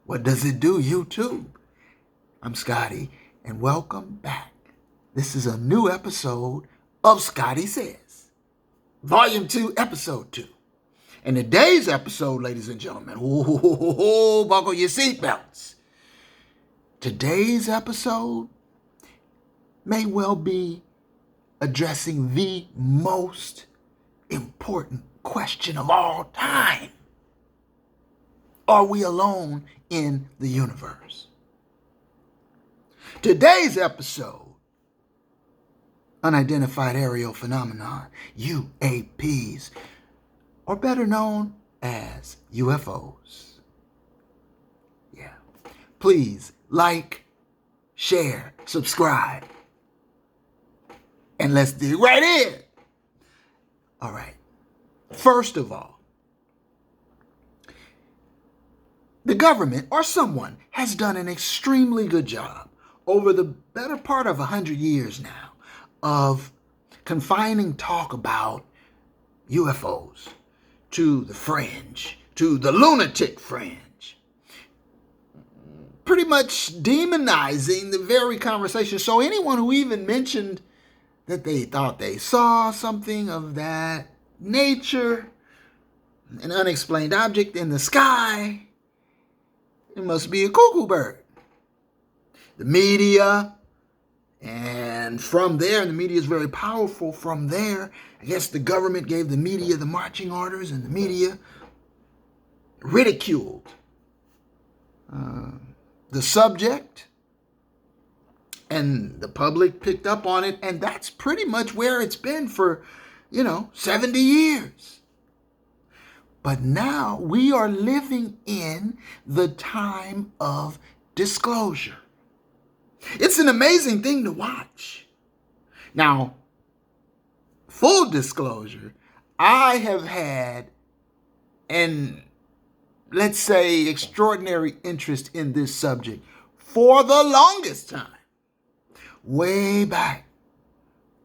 What does it do, YouTube? I'm Scotty, and welcome back. This is a new episode of Scotty Says, Volume 2, Episode 2. And today's episode, ladies and gentlemen, buckle your seatbelts. Today's episode may well be addressing the most important question of all time. Are we alone in the universe? Today's episode, Unidentified Aerial Phenomenon, UAPs, or better known as UFOs. Yeah. Please like, share, subscribe, and let's dig right in. All right. First of all, the government or someone has done an extremely good job over the better part of 100 years now of confining talk about UFOs to the fringe, to the lunatic fringe, pretty much demonizing the very conversation. So anyone who even mentioned that they thought they saw something of that nature, an unexplained object in the sky, it must be a cuckoo bird. The media, and from there, and the media is very powerful, from there, I guess the government gave the media the marching orders, and the media ridiculed the subject, and the public picked up on it, and that's pretty much where it's been for, 70 years. But now we are living in the time of disclosure. It's an amazing thing to watch. Now, full disclosure, I have had an, let's say, extraordinary interest in this subject for the longest time. Way back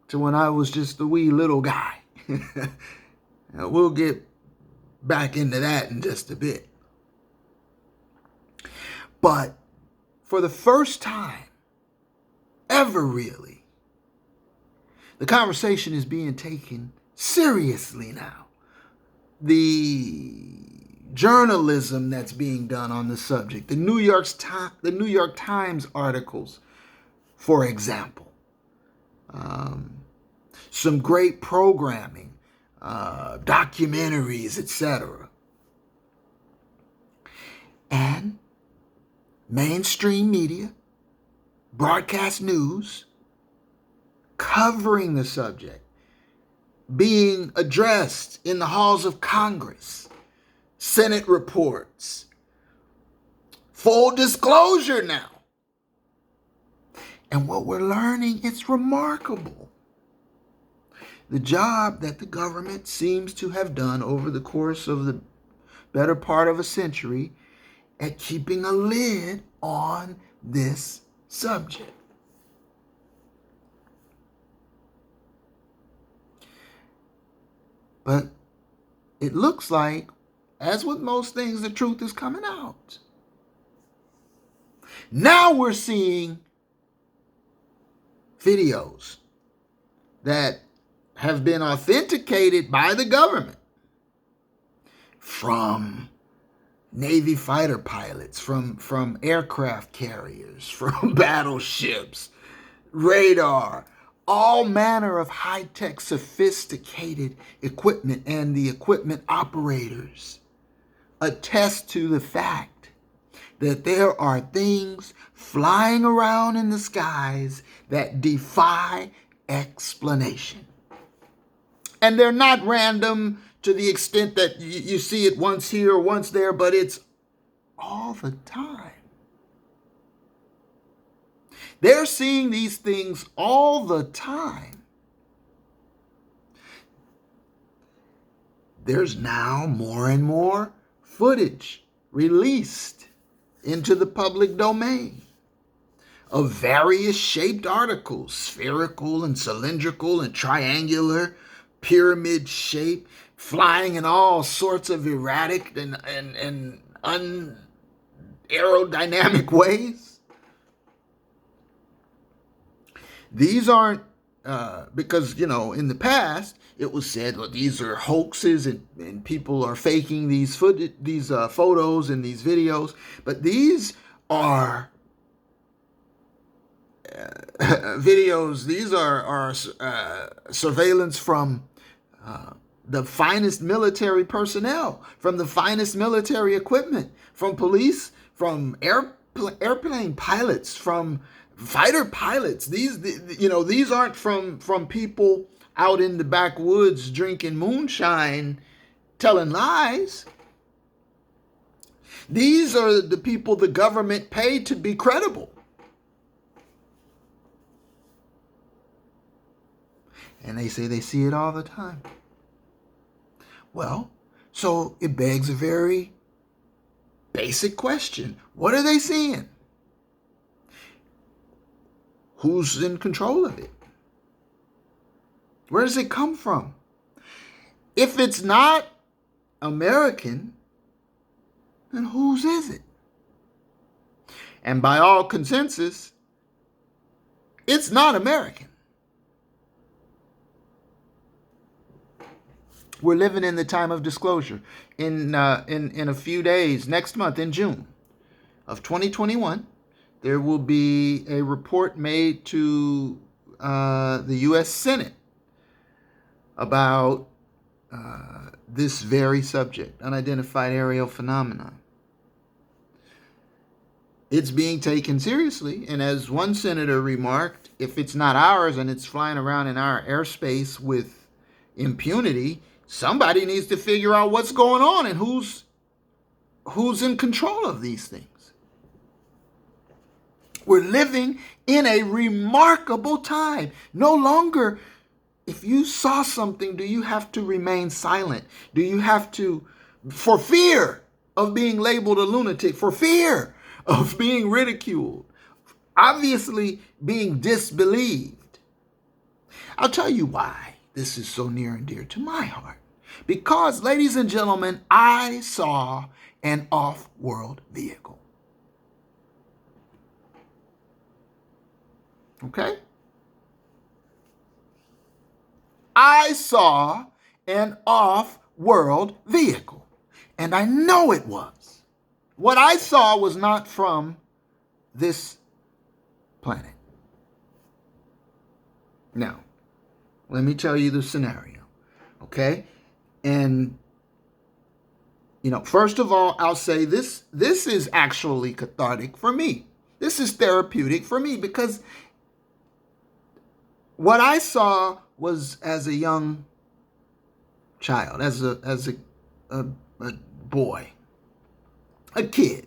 to when I was just a wee little guy. We'll get back into that in just a bit. But for the first time ever, really, the conversation is being taken seriously now. The journalism that's being done on the subject, the New York Times articles, for example, some great programming, documentaries, etc. And mainstream media, broadcast news, covering the subject, being addressed in the halls of Congress, Senate reports, full disclosure now. And what we're learning, it's remarkable. The job that the government seems to have done over the course of the better part of a century at keeping a lid on this subject. But it looks like, as with most things, the truth is coming out. Now we're seeing videos that have been authenticated by the government from Navy fighter pilots, from aircraft carriers, from battleships, radar, all manner of high-tech, sophisticated equipment, and the equipment operators attest to the fact that there are things flying around in the skies that defy explanation. And they're not random to the extent that you see it once here or once there, but it's all the time. They're seeing these things all the time. There's now more and more footage released into the public domain of various shaped articles, spherical and cylindrical and triangular, pyramid shape, flying in all sorts of erratic and aerodynamic ways. These aren't, because, in the past, it was said, well, these are hoaxes and people are faking these photos and these videos. But these are videos. These are surveillance from the finest military personnel, from the finest military equipment, from police, from airplane pilots, from fighter pilots. These aren't from people out in the backwoods drinking moonshine, telling lies. These are the people the government paid to be credible. And they say they see it all the time. Well, so it begs a very basic question. What are they seeing? Who's in control of it? Where does it come from? If it's not American, then whose is it? And by all consensus, it's not American. We're living in the time of disclosure. In a few days, next month, in June of 2021, there will be a report made to the U.S. Senate about this very subject, unidentified aerial phenomenon. It's being taken seriously, and as one senator remarked, if it's not ours and it's flying around in our airspace with impunity, somebody needs to figure out what's going on and who's in control of these things. We're living in a remarkable time. No longer, if you saw something, do you have to remain silent? Do you have to, for fear of being labeled a lunatic, for fear of being ridiculed, obviously being disbelieved? I'll tell you why this is so near and dear to my heart. Because, ladies and gentlemen, I saw an off-world vehicle. Okay? I saw an off-world vehicle. And I know it was. What I saw was not from this planet. Now, let me tell you the scenario. Okay? And, first of all, I'll say this is actually cathartic for me. This is therapeutic for me because what I saw was as a young child, as a boy, a kid.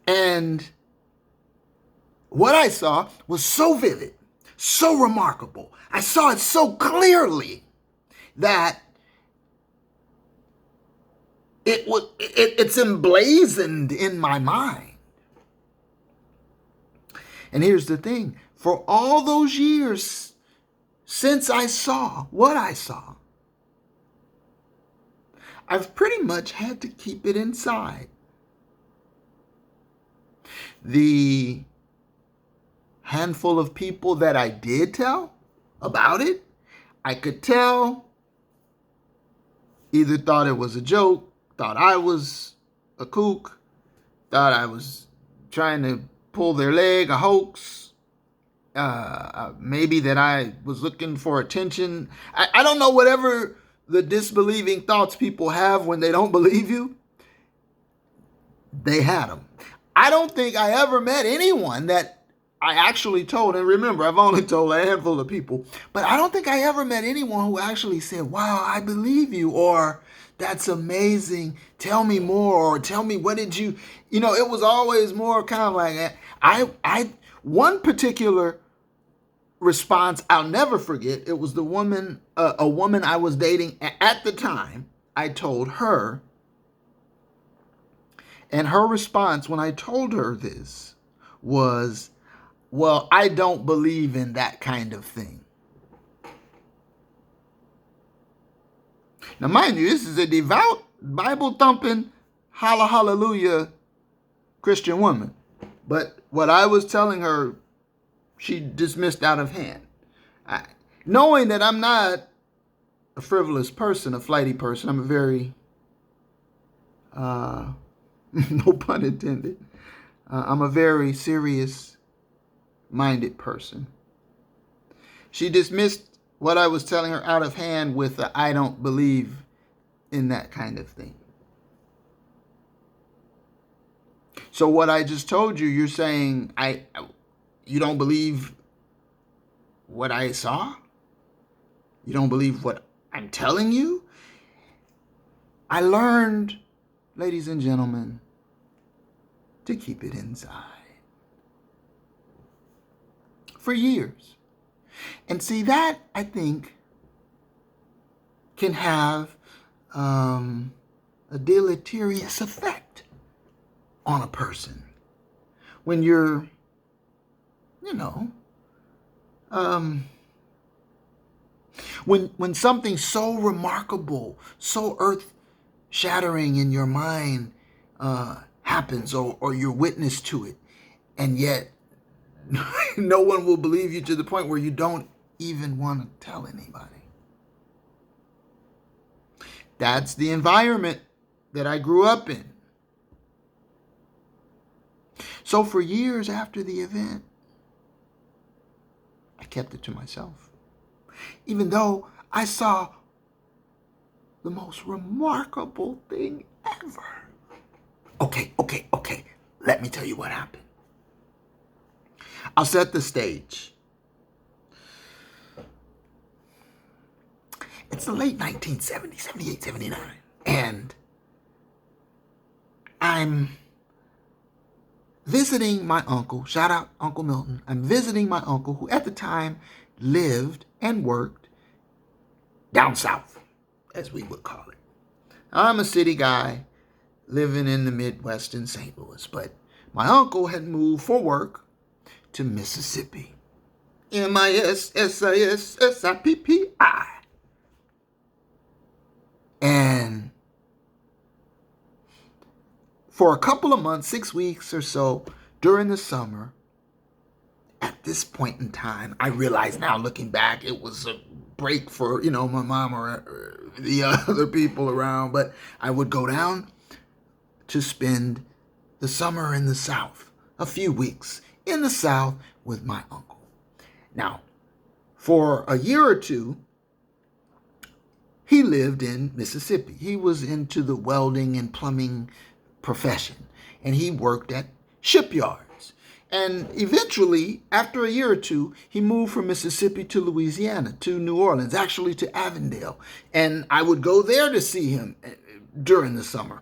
And what I saw was so vivid, so remarkable. I saw it so clearly that it's emblazoned in my mind. And here's the thing. For all those years since I saw what I saw, I've pretty much had to keep it inside. The handful of people that I did tell about it, I could tell either thought it was a joke, thought I was a kook, thought I was trying to pull their leg, a hoax, maybe that I was looking for attention. I don't know, whatever the disbelieving thoughts people have when they don't believe you, they had them. I don't think I ever met anyone that I actually told, and remember, I've only told a handful of people, but I don't think I ever met anyone who actually said, wow, I believe you, or that's amazing, tell me more, or tell me, what did you, it was always more kind of like, one particular response I'll never forget, it was a woman I was dating at the time. I told her, and her response when I told her this was, well, I don't believe in that kind of thing. Now, mind you, this is a devout, Bible-thumping, hallelujah Christian woman. But what I was telling her, she dismissed out of hand. Knowing that I'm not a frivolous person, a flighty person, I'm a very, no pun intended, I'm a very serious-minded person. She dismissed what I was telling her out of hand with a, I don't believe in that kind of thing. So what I just told you, you're saying you don't believe what I saw? You don't believe what I'm telling you? I learned, ladies and gentlemen, to keep it inside for years. And see, that, I think, can have a deleterious effect on a person when you're, when something so remarkable, so earth-shattering in your mind happens, or you're witness to it, and yet no one will believe you to the point where you don't even want to tell anybody. That's the environment that I grew up in. So for years after the event, I kept it to myself. Even though I saw the most remarkable thing ever. Okay. Let me tell you what happened. I'll set the stage. It's the late 1970s, 78, 79. And I'm visiting my uncle. Shout out Uncle Milton. I'm visiting my uncle, who at the time lived and worked down south, as we would call it. I'm a city guy living in the Midwest in St. Louis, but my uncle had moved for work to Mississippi. Mississippi. And for a couple of months, 6 weeks or so, during the summer, at this point in time, I realize now, looking back, it was a break for, my mom or the other people around, but I would go down to spend the summer in the South, a few weeks in the South with my uncle. Now, for a year or two, he lived in Mississippi. He was into the welding and plumbing profession, and he worked at shipyards. And eventually, after a year or two, he moved from Mississippi to Louisiana, to New Orleans, actually to Avondale. And I would go there to see him during the summer.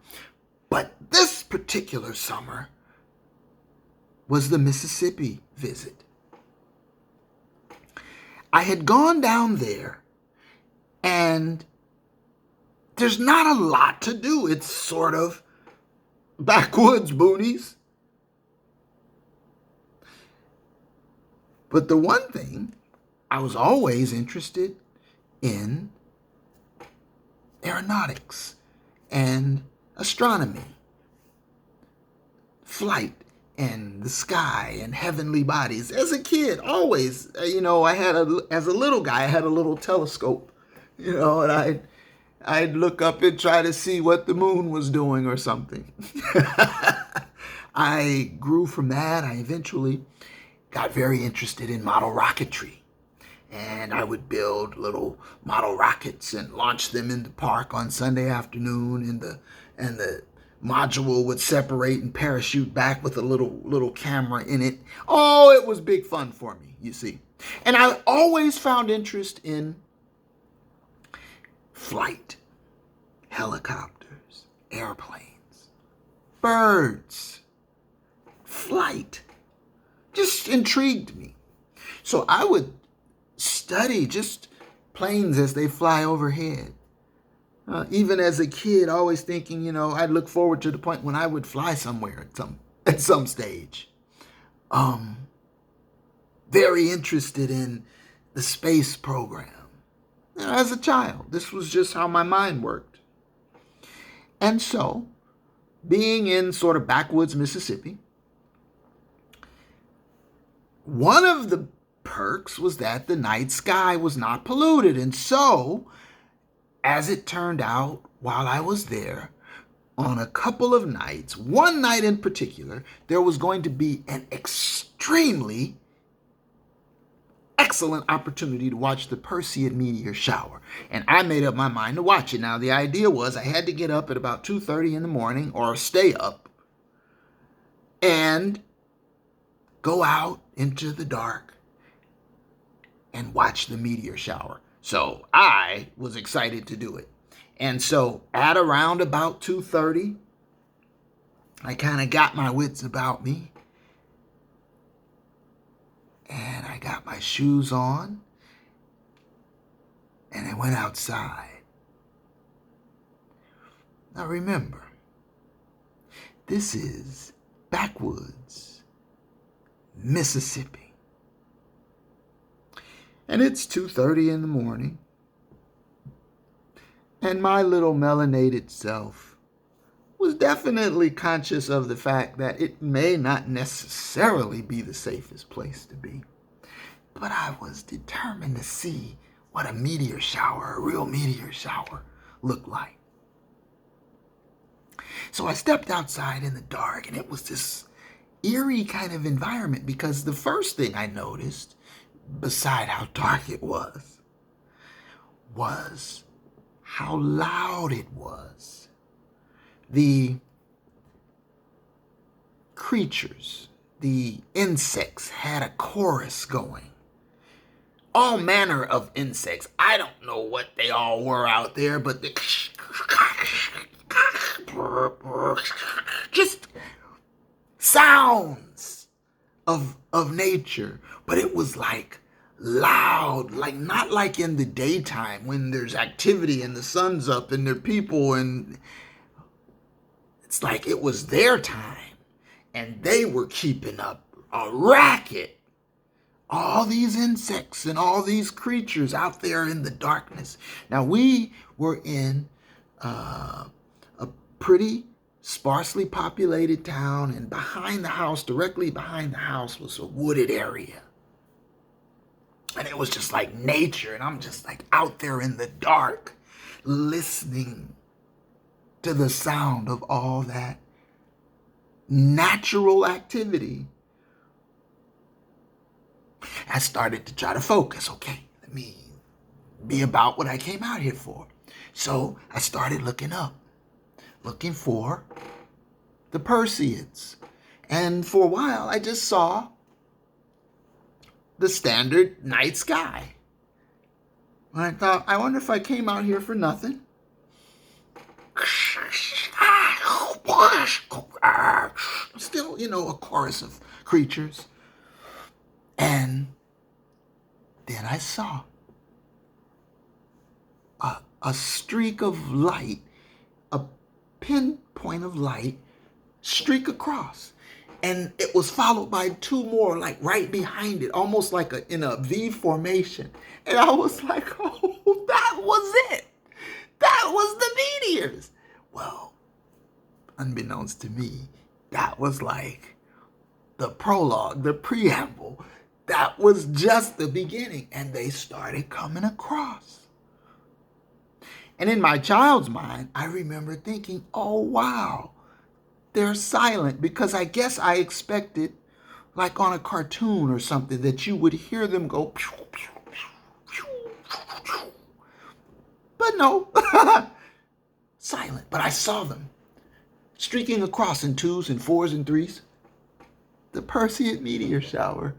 But this particular summer was the Mississippi visit. I had gone down there, and there's not a lot to do. It's sort of backwoods boonies. But the one thing, I was always interested in aeronautics and astronomy, flight and the sky and heavenly bodies. As a kid, always, I had as a little guy, I had a little telescope, and I'd look up and try to see what the moon was doing or something. I grew from that. I eventually got very interested in model rocketry. And I would build little model rockets and launch them in the park on Sunday afternoon, and the module would separate and parachute back with a little camera in it. Oh, it was big fun for me, you see. And I always found interest in flight, helicopters, airplanes, birds, flight. Just intrigued me. So I would study just planes as they fly overhead. Even as a kid, always thinking, I'd look forward to the point when I would fly somewhere at some stage. Very interested in the space program. As a child, this was just how my mind worked. And so, being in sort of backwoods Mississippi, one of the perks was that the night sky was not polluted. And so, as it turned out, while I was there, on a couple of nights, one night in particular, there was going to be an extremely excellent opportunity to watch the Perseid meteor shower. And I made up my mind to watch it. Now, the idea was I had to get up at about 2:30 in the morning or stay up and go out into the dark and watch the meteor shower. So I was excited to do it. And so at around about 2:30, I kind of got my wits about me. And I got my shoes on. And I went outside. Now remember, this is backwoods Mississippi. And it's 2:30 in the morning. And my little melanated self was definitely conscious of the fact that it may not necessarily be the safest place to be. But I was determined to see what a meteor shower, a real meteor shower, looked like. So I stepped outside in the dark, and it was this eerie kind of environment because the first thing I noticed, beside how dark it was how loud it was. The creatures, the insects had a chorus going. All manner of insects. I don't know what they all were out there, but just sounds of nature. But it was like loud, like not like in the daytime when there's activity and the sun's up and there are people, and it's like it was their time and they were keeping up a racket. All these insects and all these creatures out there in the darkness. Now, we were in a pretty sparsely populated town, and behind the house, directly behind the house, was a wooded area. And it was just like nature, and I'm just like out there in the dark, listening to the sound of all that natural activity. I started to try to focus. Okay, let me be about what I came out here for. So I started looking up, looking for the Perseids. And for a while, I just saw the standard night sky. And I thought, I wonder if I came out here for nothing. Still, a chorus of creatures. And then I saw a streak of light, a pinpoint of light streak across. And it was followed by two more, like right behind it, almost like in a V formation. And I was like, oh, that was it. That was the meteors. Well, unbeknownst to me, that was like the prologue, the preamble. That was just the beginning. And they started coming across. And in my child's mind, I remember thinking, oh, wow, they're silent, because I guess I expected, like on a cartoon or something, that you would hear them go pew, pew, pew, pew, pew. But no, silent. But I saw them streaking across in 2s and 4s and 3s. The Perseid meteor shower.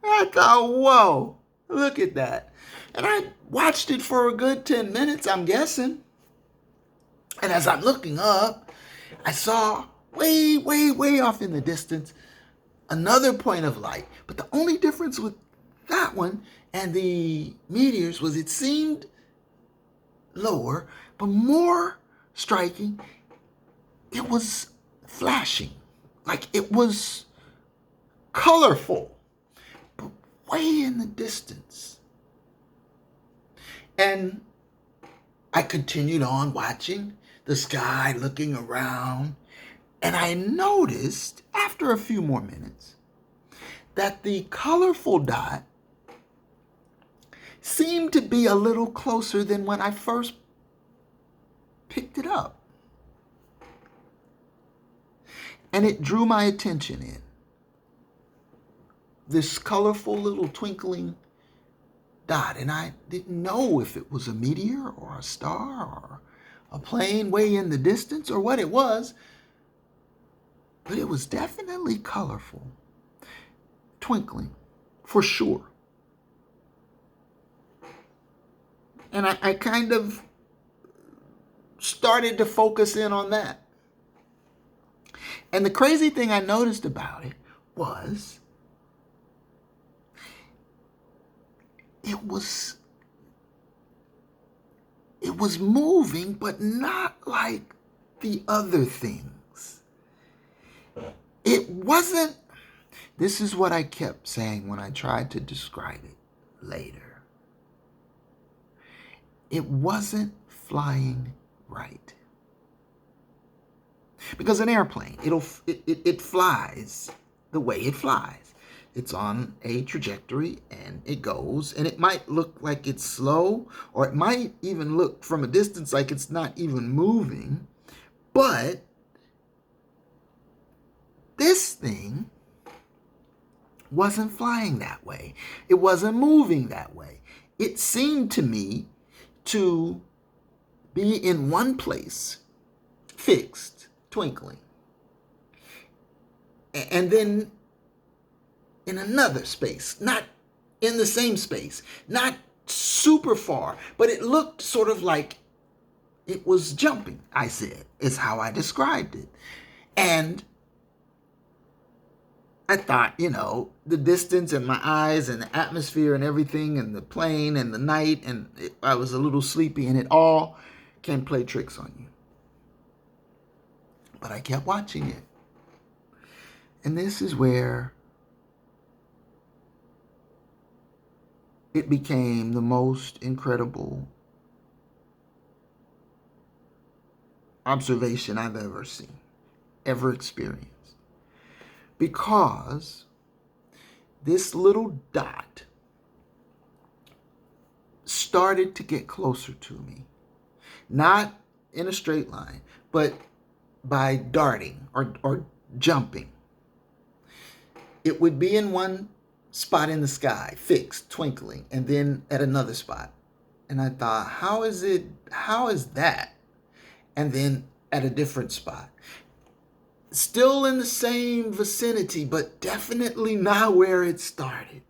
And I thought, whoa, look at that. And I watched it for a good 10 minutes, I'm guessing. And as I'm looking up, I saw way, way, way off in the distance another point of light. But the only difference with that one and the meteors was it seemed lower, but more striking, it was flashing. Like it was colorful, but way in the distance. And I continued on watching the sky, looking around, And I noticed after a few more minutes that the colorful dot seemed to be a little closer than when I first picked it up. And it drew my attention in. This colorful little twinkling dot. And I didn't know if it was a meteor or a star or a plane way in the distance or what it was. But it was definitely colorful. Twinkling, for sure. And I kind of started to focus in on that. And the crazy thing I noticed about it was it was moving, but not like the other things. It wasn't, this is what I kept saying when I tried to describe it later. It wasn't flying right. Because an airplane, it flies the way it flies. It's on a trajectory and it goes, and it might look like it's slow, or it might even look from a distance like it's not even moving. But this thing wasn't flying that way. It wasn't moving that way. It seemed to me to be in one place, fixed, twinkling, and then in another space, not in the same space, not super far, but it looked sort of like it was jumping, I said, is how I described it. And I thought, the distance and my eyes and the atmosphere and everything and the plane and the night, and I was a little sleepy, and it all can play tricks on you. But I kept watching it. And this is where it became the most incredible observation I've ever seen, ever experienced. Because this little dot started to get closer to me. Not in a straight line, but by darting or jumping. It would be in one spot in the sky, fixed, twinkling, and then at another spot. And I thought, how is that? And then at a different spot. Still in the same vicinity, but definitely not where it started.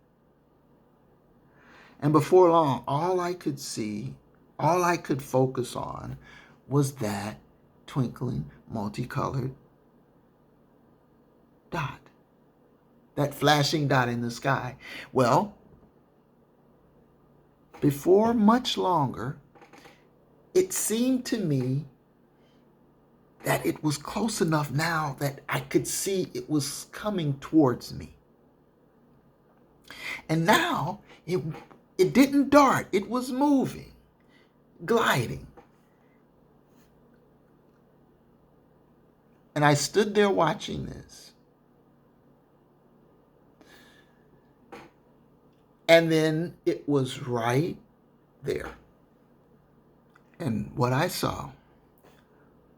And before long, all I could see, all I could focus on was that twinkling, multicolored dot. That flashing dot in the sky. Well, before much longer, it seemed to me that it was close enough now that I could see it was coming towards me. And now it didn't dart, it was moving, gliding. And I stood there watching this. And then it was right there. And what I saw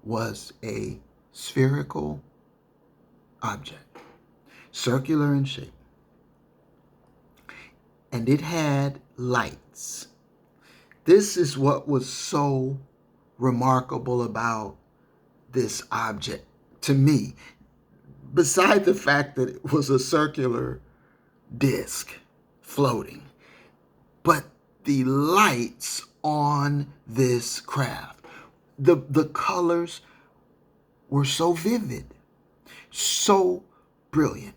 was a spherical object, circular in shape. And it had lights. This is what was so remarkable about this object to me, beside the fact that it was a circular disc floating, but the lights on this craft. The colors were so vivid, so brilliant.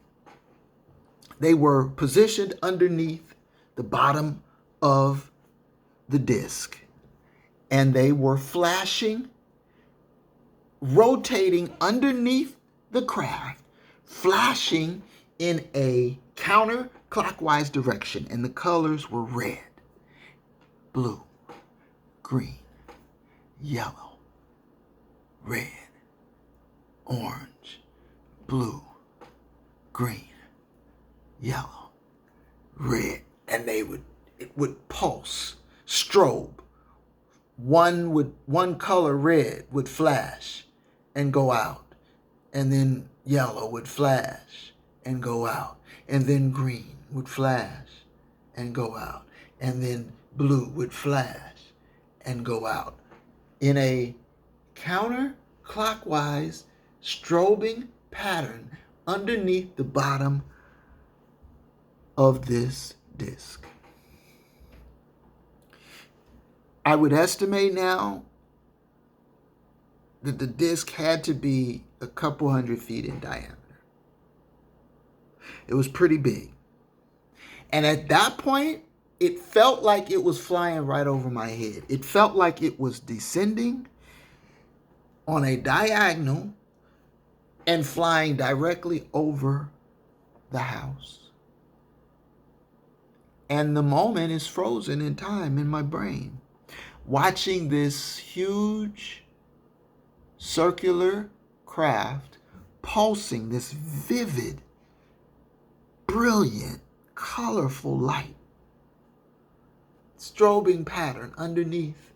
They were positioned underneath the bottom of the disc, and they were flashing, rotating underneath the craft, flashing in a counterclockwise direction, and the colors were red, blue, green, yellow, red, orange, blue, green, yellow, red, and it would pulse, strobe. One color red would flash and go out, and then yellow would flash and go out, and then green would flash and go out, and then blue would flash and go out in a counterclockwise strobing pattern underneath the bottom of this disc. I would estimate now that the disc had to be a couple 100 feet in diameter. It was pretty big. And at that point, it felt like it was flying right over my head. It felt like it was descending on a diagonal and flying directly over the house. And the moment is frozen in time in my brain, watching this huge circular craft pulsing this vivid, brilliant, colorful light, strobing pattern underneath,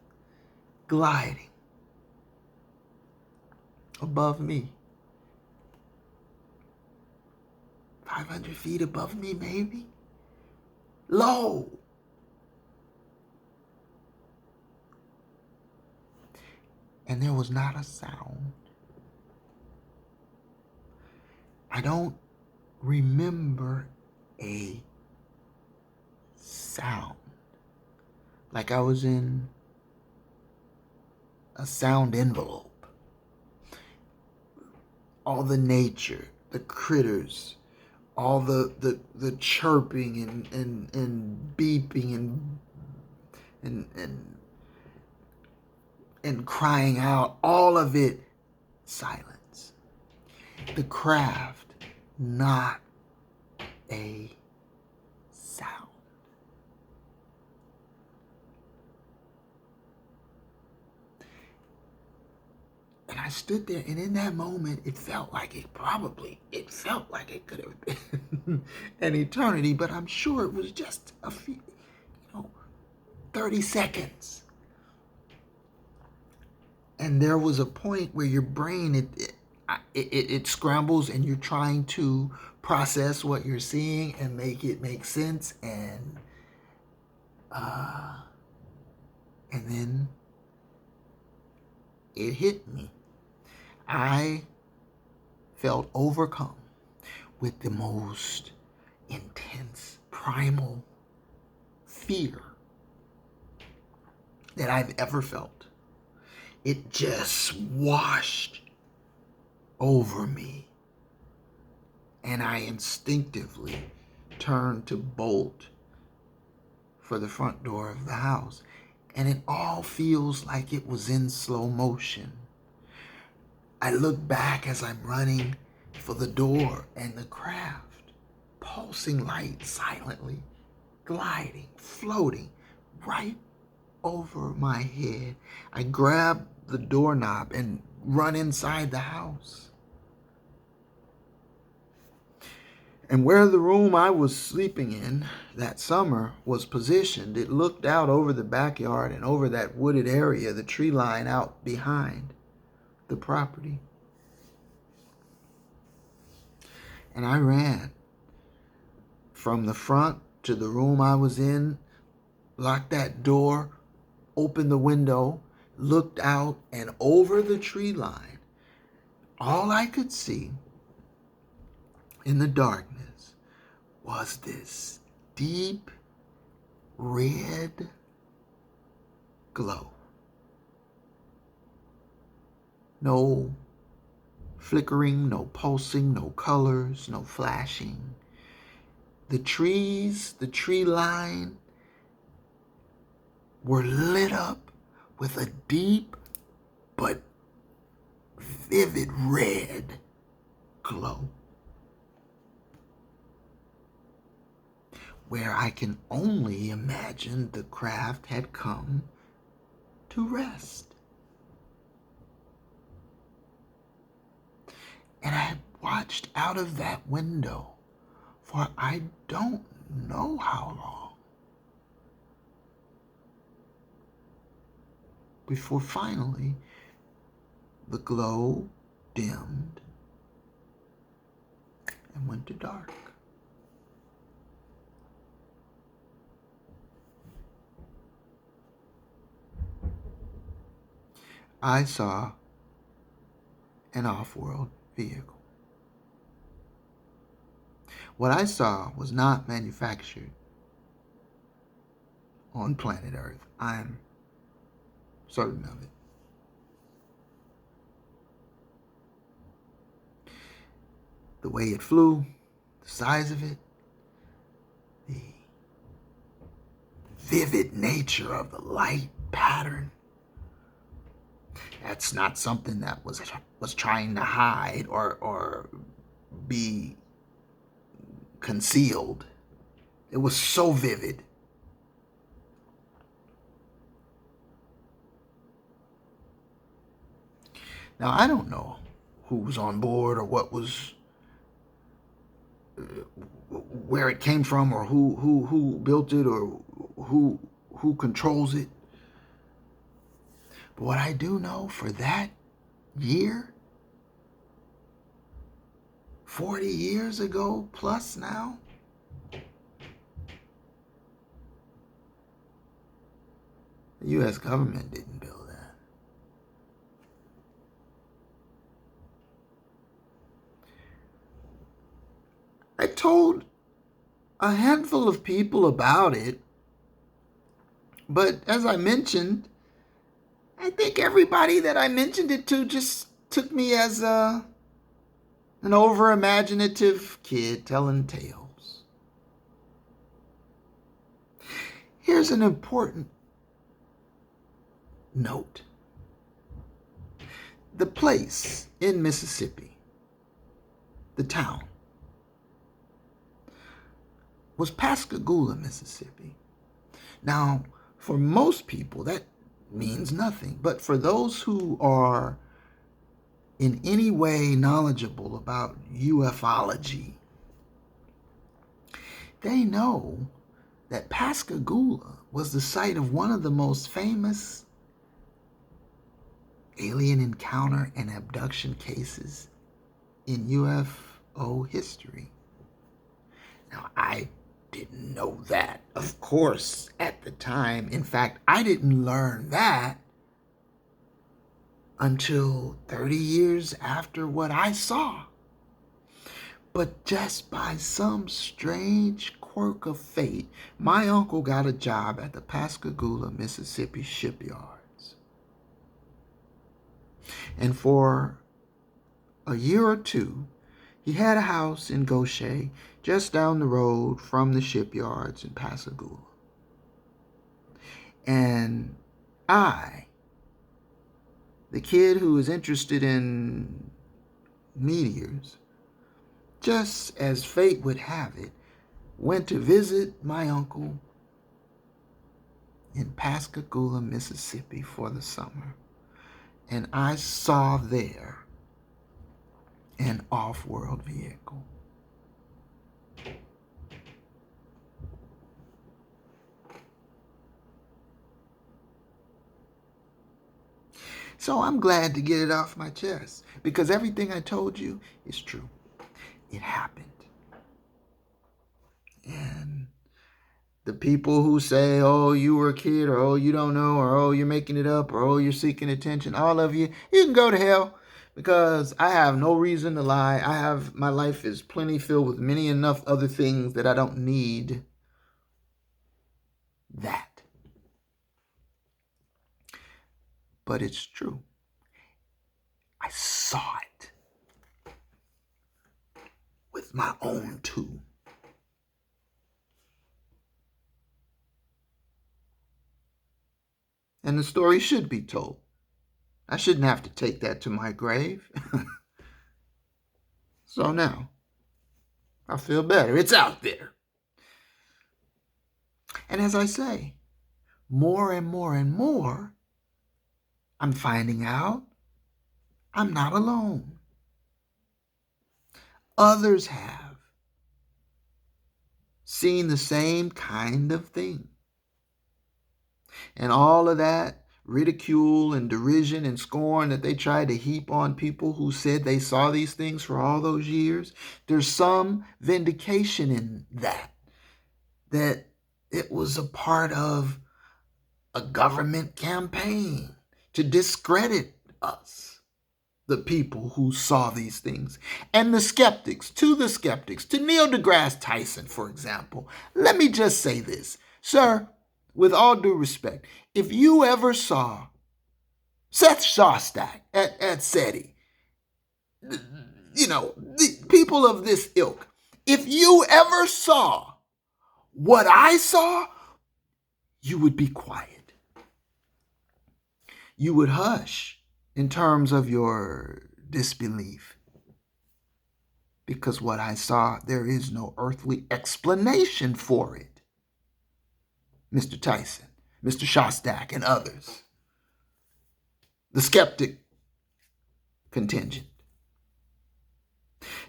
gliding above me. 500 feet above me, maybe? Low. And there was not a sound. I don't remember a sound. Like I was in a sound envelope. All the nature, the critters, all the chirping and beeping and crying out, all of it silence. The craft, not a sound. And I stood there, and in that moment, it felt like it could have been an eternity, but I'm sure it was just a few, 30 seconds. And there was a point where your brain, it scrambles, and you're trying to process what you're seeing and make it make sense. And then it hit me. I felt overcome with the most intense, primal fear that I've ever felt. It just washed over me. And I instinctively turned to bolt for the front door of the house. And it all feels like it was in slow motion. I look back as I'm running for the door, and the craft, pulsing light silently, gliding, floating right over my head. I grab the doorknob and run inside the house. And where the room I was sleeping in that summer was positioned, it looked out over the backyard and over that wooded area, the tree line out behind the property. And I ran from the front to the room I was in, locked that door, opened the window, looked out, and over the tree line, all I could see in the darkness was this deep red glow. No flickering, no pulsing, no colors, no flashing. The trees, the tree line were lit up with a deep but vivid red glow, where I can only imagine the craft had come to rest. And I watched out of that window for I don't know how long before finally the glow dimmed and went to dark. I saw an off-world vehicle. What I saw was not manufactured on planet Earth. I'm certain of it. The way it flew, the size of it, the vivid nature of the light pattern. That's not something that was trying to hide or be concealed. It was so vivid. Now, I don't know who was on board or what was, where it came from or who built it or who controls it. But what I do know for that year, 40 years ago plus now, the U.S. government didn't build that. I told a handful of people about it, but as I mentioned, I think everybody that I mentioned it to just took me as an over-imaginative kid telling tales. Here's an important note. The place in Mississippi, the town, was Pascagoula, Mississippi. Now, for most people, that means nothing. But for those who are in any way knowledgeable about ufology, they know that Pascagoula was the site of one of the most famous alien encounter and abduction cases in UFO history. Now, I didn't know that, of course, at the time. In fact, I didn't learn that until 30 years after what I saw. But just by some strange quirk of fate, my uncle got a job at the Pascagoula, Mississippi shipyards. And for a year or two, he had a house in Gaucher, just down the road from the shipyards in Pascagoula. And I, the kid who was interested in meteors, just as fate would have it, went to visit my uncle in Pascagoula, Mississippi for the summer. And I saw there an off-world vehicle. So I'm glad to get it off my chest because everything I told you is true. It happened. And the people who say, oh, you were a kid, or oh, you don't know, or oh, you're making it up, or oh, you're seeking attention, all of you, you can go to hell because I have no reason to lie. My life is plenty filled with many enough other things that I don't need that. But it's true. I saw it with my own two. And the story should be told. I shouldn't have to take that to my grave. So now, I feel better. It's out there. And as I say, more and more and more, I'm finding out I'm not alone. others have seen the same kind of thing. And all of that ridicule and derision and scorn that they tried to heap on people who said they saw these things for all those years, there's some vindication in that it was a part of a government campaign to discredit us, the people who saw these things. And the skeptics, to Neil deGrasse Tyson, for example, let me just say this. Sir, with all due respect, if you ever saw Seth Shostak at SETI, the people of this ilk, if you ever saw what I saw, you would be quiet. You would hush in terms of your disbelief. Because what I saw, there is no earthly explanation for it. Mr. Tyson, Mr. Shostak, and others. The skeptic contingent.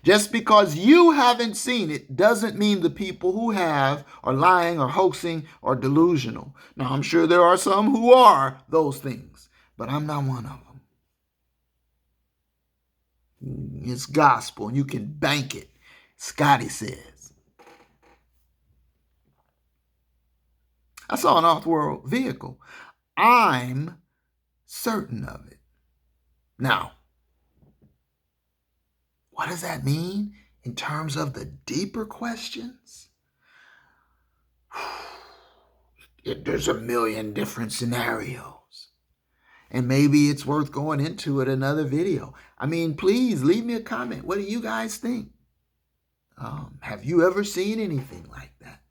Just because you haven't seen it doesn't mean the people who have are lying or hoaxing or delusional. Now, I'm sure there are some who are those things, but I'm not one of them. It's gospel, and you can bank it. Scotty says. I saw an off-world vehicle. I'm certain of it. Now, what does that mean in terms of the deeper questions? There's a million different scenarios. And maybe it's worth going into it another video. I mean, please leave me a comment. What do you guys think? Have you ever seen anything like that?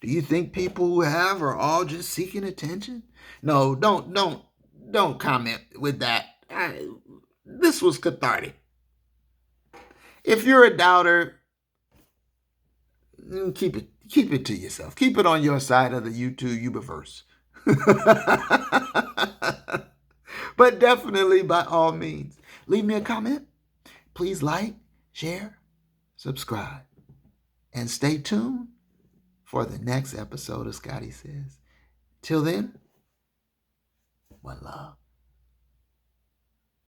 Do you think people who have are all just seeking attention? No, don't comment with that. This was cathartic. If you're a doubter, keep it to yourself. Keep it on your side of the YouTube universe. But definitely, by all means, leave me a comment. Please like, share, subscribe, and stay tuned for the next episode of Scotty Says. Till then, one love.